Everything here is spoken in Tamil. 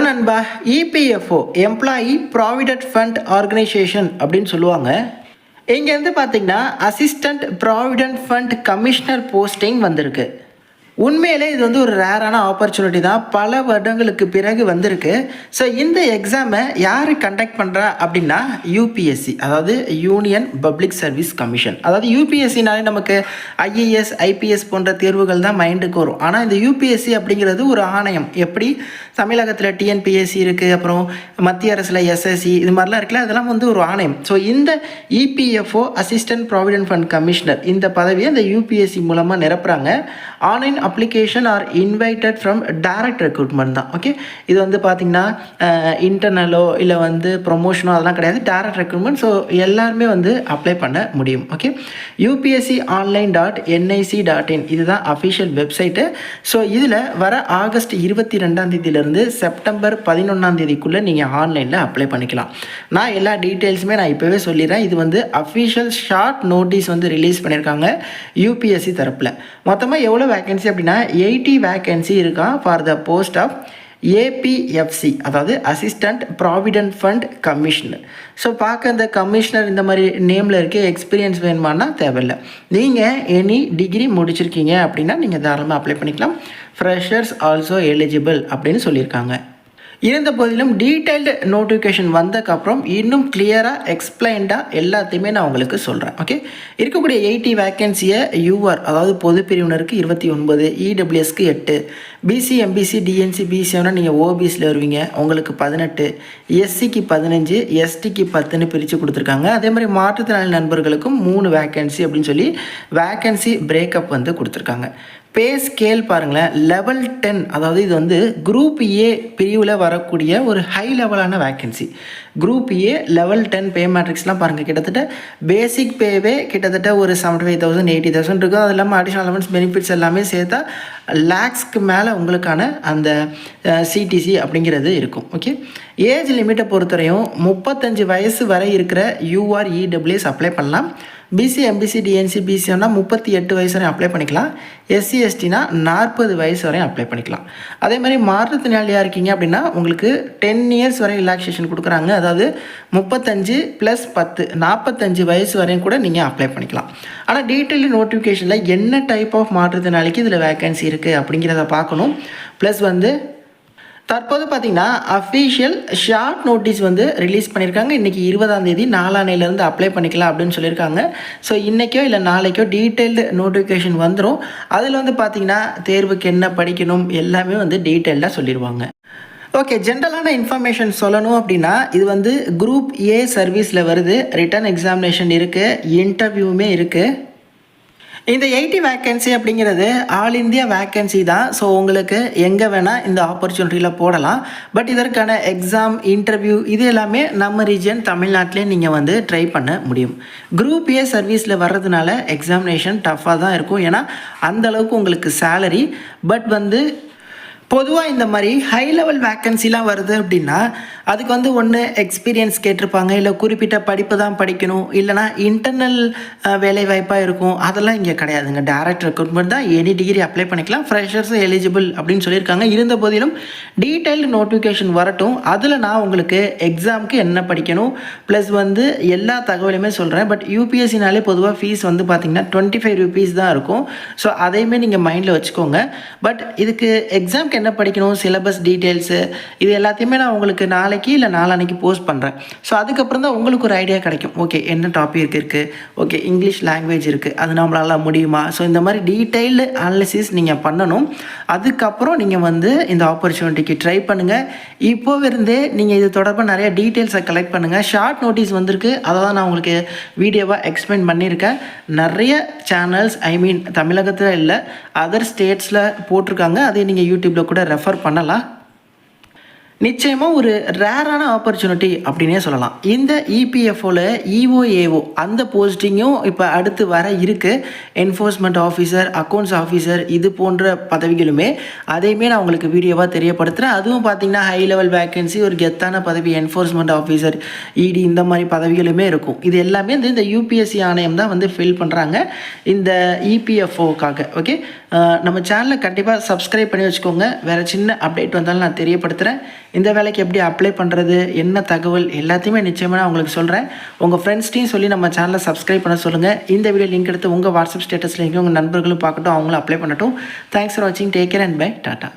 நண்பா, EPFO employee provident fund organisation அப்படின்னு சொல்லுவாங்க. இங்கேருந்து பார்த்தீங்கன்னா assistant provident fund commissioner posting வந்திருக்கு. உண்மையிலே இது ஒரு ரேரான ஆப்பர்ச்சுனிட்டி தான். பல வருடங்களுக்கு பிறகு வந்திருக்கு. ஸோ இந்த எக்ஸாமை யார் கண்டக்ட் பண்ணுறா அப்படின்னா யூபிஎஸ்சி, அதாவது யூனியன் பப்ளிக் சர்வீஸ் கமிஷன். அதாவது யூபிஎஸ்சினாலே நமக்கு ஐஏஎஸ் ஐபிஎஸ் போன்ற தேர்வுகள் தான் மைண்டுக்கு வரும். ஆனால் இந்த யூபிஎஸ்சி அப்படிங்கிறது ஒரு ஆணையம். எப்படி தமிழகத்தில் டிஎன்பிஎஸ்சி இருக்குது, அப்புறம் மத்திய அரசில் எஸ்எஸ்சி, இது மாதிரிலாம் இருக்குல்ல, அதெல்லாம் ஒரு ஆணையம். ஸோ இந்த EPFO assistant provident fund commissioner இந்த பதவியை இந்த யூபிஎஸ்சி மூலமாக நிரப்புறாங்க. Online application are invited from direct recruitment தான். ஓகே, இது பார்த்தீங்கன்னா இன்டர்னலோ இல்லை ப்ரொமோஷனோ அதெல்லாம் கிடையாது, டைரக்ட் ரெக்ரூட்மெண்ட். ஸோ எல்லாருமே அப்ளை பண்ண முடியும். ஓகே, upsc.online.nic.in இதுதான் அஃபிஷியல் வெப்சைட்டு. ஸோ இதில் வர ஆகஸ்ட் 22 செப்டம்பர் 11 நீங்கள் ஆன்லைனில் அப்ளை பண்ணிக்கலாம். நான் எல்லா டீட்டெயில்ஸுமே நான் இப்போவே சொல்லிடுறேன். இது அஃபிஷியல் ஷார்ட் நோட்டீஸ் ரிலீஸ் பண்ணியிருக்காங்க யூபிஎஸ்சி தரப்பில். மொத்தமாக எவ்வளோ வேக்கன்சி அப்படின்னா 80 வேக்கன்சி இருக்கான் ஃபார் த போஸ்ட் ஆஃப் ஏபிஎஃப்சி, அதாவது assistant provident fund commissioner. So பார்க்க இந்த கமிஷனர் இந்த மாதிரி நேமில் இருக்க எக்ஸ்பீரியன்ஸ் வேணுமானா தேவையில்லை. நீங்கள் எனி டிகிரி முடிச்சிருக்கீங்க அப்படின்னா நீங்கள் தாராளமாக அப்ளை பண்ணிக்கலாம். ஃப்ரெஷர்ஸ் ஆல்சோ எலிஜிபிள் அப்படின்னு சொல்லியிருக்காங்க. இருந்த போதிலும் டீட்டெயில்டு நோட்டிஃபிகேஷன் வந்ததுக்கப்புறம் இன்னும் கிளியராக எக்ஸ்பிளைன்டாக எல்லாத்தையுமே நான் உங்களுக்கு சொல்கிறேன். ஓகே, இருக்கக்கூடிய 80 வேக்கன்சியை யூஆர், அதாவது பொது பிரிவினருக்கு 29, இடபிள்யூஎஸ்க்கு 8, பிசி எம்பிசி டிஎன்சி பிசினா நீங்கள் ஓபிசியில் வருவீங்க, உங்களுக்கு 18, எஸ்சிக்கு 15, எஸ்டிக்கு 10ன்னு பிரித்து கொடுத்துருக்காங்க. அதே மாதிரி மாற்றுத்திறனாளி நண்பர்களுக்கும் 3 வேக்கன்சி அப்படின்னு சொல்லி வேக்கன்சி பிரேக்கப் கொடுத்துருக்காங்க. பே ஸ்கேல் பாருங்களேன், லெவல் 10, அதாவது இது குரூப் ஏ பிரிவில் வரக்கூடிய ஒரு ஹை லெவலான vacancy. Group A level 10 pay மேட்ரிக்ஸ்லாம் பாருங்கள், கிட்டத்தட்ட பேசிக் பேவே கிட்டத்தட்ட ஒரு 75,000 80,000 இருக்கும். அது இல்லாமல் அடிஷனல் அலவன்ஸ் பெனிஃபிட்ஸ் எல்லாமே சேர்த்தா லேக்ஸ்க்கு மேலே உங்களுக்கான அந்த சிடிசி அப்படிங்கிறது இருக்கும். ஓகே, ஏஜ் லிமிட்டை பொறுத்தவரையும் 35 வயசு வரை இருக்கிற யூஆர் இடபிள்யூஎஸ் அப்ளை பண்ணலாம். பிசி எம்பிசி டிஎன்சி பிசினா 38 வயசு வரையும் அப்ளை பண்ணிக்கலாம். எஸ்சி எஸ்டினா 40 வயசு வரையும் அப்ளை பண்ணிக்கலாம். அதே மாதிரி மாற்றுத்திறனாளியாக இருக்கீங்க அப்படின்னா உங்களுக்கு 10 இயர்ஸ் வரை ரிலாக்ஸேஷன் கொடுக்குறாங்க. அதாவது 35 + 10 45 வயசு வரையும் கூட நீங்கள் அப்ளை பண்ணிக்கலாம். ஆனால் டீட்டெயில் நோட்டிஃபிகேஷனில் என்ன டைப் ஆஃப் மாற்றுத்திறனாளிக்கு இதில் வேக்கன்சி இருக்குது அப்படிங்கிறத பார்க்கணும். ப்ளஸ் தற்போது பார்த்திங்கன்னா அஃபிஷியல் ஷார்ட் நோட்டீஸ் ரிலீஸ் பண்ணியிருக்காங்க. இன்றைக்கி 20 4 அப்ளை பண்ணிக்கலாம் அப்படின்னு சொல்லியிருக்காங்க. ஸோ இன்றைக்கோ இல்லை நாளைக்கோ டீட்டெயில்டு நோட்டிஃபிகேஷன் வந்துடும். அதில் பார்த்திங்கன்னா தேர்வுக்கு என்ன படிக்கணும் எல்லாமே டீட்டெயில்டாக சொல்லிடுவாங்க. ஓகே, ஜென்ரலான இன்ஃபர்மேஷன் சொல்லணும் அப்படின்னா இது குரூப் ஏ சர்வீஸில் வருது. ரிட்டன் எக்ஸாமினேஷன் இருக்குது, இன்டர்வியூவுமே இருக்குது. இந்த 80 வேக்கன்சி அப்படிங்கிறது ஆல் இந்தியா வேக்கன்சி தான். ஸோ உங்களுக்கு எங்கே வேணால் இந்த ஆப்பர்ச்சுனிட்டியில் போடலாம். பட் இதற்கான எக்ஸாம் இன்டர்வியூ இது எல்லாமே நம்ம ரீஜன் தமிழ்நாட்டிலே நீங்கள் ட்ரை பண்ண முடியும். குரூப் ஏ சர்வீஸில் வர்றதுனால எக்ஸாமினேஷன் டஃப்பாக தான் இருக்கும். ஏன்னா அந்தளவுக்கு உங்களுக்கு சேலரி. பட் பொதுவாக இந்த மாதிரி ஹை லெவல் வேக்கன்சிலாம் வருது அப்படின்னா அதுக்கு ஒன்று எக்ஸ்பீரியன்ஸ் கேட்டிருப்பாங்க, இல்லை குறிப்பிட்ட படிப்பு தான் படிக்கணும், இல்லைனா இன்டர்னல் வேலைவாய்ப்பாக இருக்கும். அதெல்லாம் இங்கே கிடையாதுங்க. டைரக்ட் ரெக்ரூட்மெண்ட் தான், எனி டிகிரி அப்ளை பண்ணிக்கலாம். ஃப்ரெஷர்ஸும் எலிஜிபிள் அப்படின்னு சொல்லியிருக்காங்க. இருந்த போதிலும் டீட்டெயில்டு நோட்டிஃபிகேஷன் வரட்டும். அதில் நான் உங்களுக்கு எக்ஸாமுக்கு என்ன படிக்கணும் ப்ளஸ் எல்லா தகவலுமே சொல்கிறேன். பட் யூபிஎஸ்சினாலே பொதுவாக ஃபீஸ் பார்த்திங்கன்னா 25 ரூபீஸ் தான் இருக்கும். ஸோ அதையுமே நீங்கள் மைண்டில் வச்சுக்கோங்க. பட் இதுக்கு எக்ஸாமுக்கு என்ன படிக்கணும், சிலபஸ் டீட்டெயில்ஸு இது எல்லாத்தையுமே நான் உங்களுக்கு நாளைக்கு இல்லை நாளான்னைக்கு போஸ்ட் பண்ணுறேன். ஸோ அதுக்கப்புறம் தான் உங்களுக்கு ஒரு ஐடியா கிடைக்கும். ஓகே, என்ன டாபிக் இருக்குது, ஓகே இங்கிலீஷ் லாங்குவேஜ் இருக்குது, அது நம்மளால் முடியுமா. ஸோ இந்த மாதிரி டீட்டெயில்டு அனாலிசிஸ் நீங்கள் பண்ணணும். அதுக்கப்புறம் நீங்கள் இந்த ஆப்பர்ச்சுனிட்டிக்கு ட்ரை பண்ணுங்கள். இப்போவிருந்தே நீங்கள் இது தொடர்பாக நிறைய டீட்டெயில்ஸை கலெக்ட் பண்ணுங்கள். ஷார்ட் நோட்டீஸ் வந்திருக்கு, அதை தான் நான் உங்களுக்கு வீடியோவாக எக்ஸ்பிளைன் பண்ணியிருக்கேன். நிறைய சேனல்ஸ் தமிழகத்தில் இல்லை அதர் ஸ்டேட்ஸில் போட்டிருக்காங்க. அதை நீங்கள் யூடியூப்பில் கூட ரெஃபர் பண்ணலாம். நிச்சயமாக ஒரு ரேரான ஆப்பர்ச்சுனிட்டி அப்படின்னே சொல்லலாம். இந்த இபிஎஃப்ஓவில் இஓஏஓ அந்த போஸ்டிங்கும் இப்போ அடுத்து வர இருக்குது. என்ஃபோர்ஸ்மெண்ட் ஆஃபீஸர், அக்கௌண்ட்ஸ் ஆஃபீஸர் இது போன்ற பதவிகளுமே அதையுமே நான் உங்களுக்கு வீடியோவாக தெரியப்படுத்துகிறேன். அதுவும் பார்த்திங்கன்னா ஹை லெவல் வேக்கன்சி, ஒரு கெத்தான பதவி, என்ஃபோர்ஸ்மெண்ட் ஆஃபீஸர், இடி இந்த மாதிரி பதவிகளுமே இருக்கும். இது எல்லாமே இந்த யூபிஎஸ்சி ஆணையம் தான் ஃபில் பண்ணுறாங்க இந்த இபிஎஃப்ஓக்காக. ஓகே, நம்ம சேனலை கண்டிப்பாக சப்ஸ்கிரைப் பண்ணி வச்சுக்கோங்க. வேறு சின்ன அப்டேட் வந்தாலும் நான் தெரியப்படுத்துகிறேன். இந்த வேலைக்கு எப்படி அப்ளை பண்ணுறது, என்ன தகவல் எல்லாத்தையுமே நிச்சயமாக நான் உங்களுக்கு சொல்கிறேன். உங்கள் ஃப்ரெண்ட்ஸ்டையும் சொல்லி நம்ம சேனலை சப்ஸ்கிரைப் பண்ண சொல்லுங்கள். இந்த வீடியோ லிங்க் எடுத்து உங்கள் வாட்ஸ்அப் ஸ்டேட்டஸில் உங்கள் நண்பர்களும் பார்க்கட்டும், அவங்களும் அப்ளை பண்ணட்டும். தேங்க்ஸ் ஃபார் வாட்சிங். Take care and bye. Tata.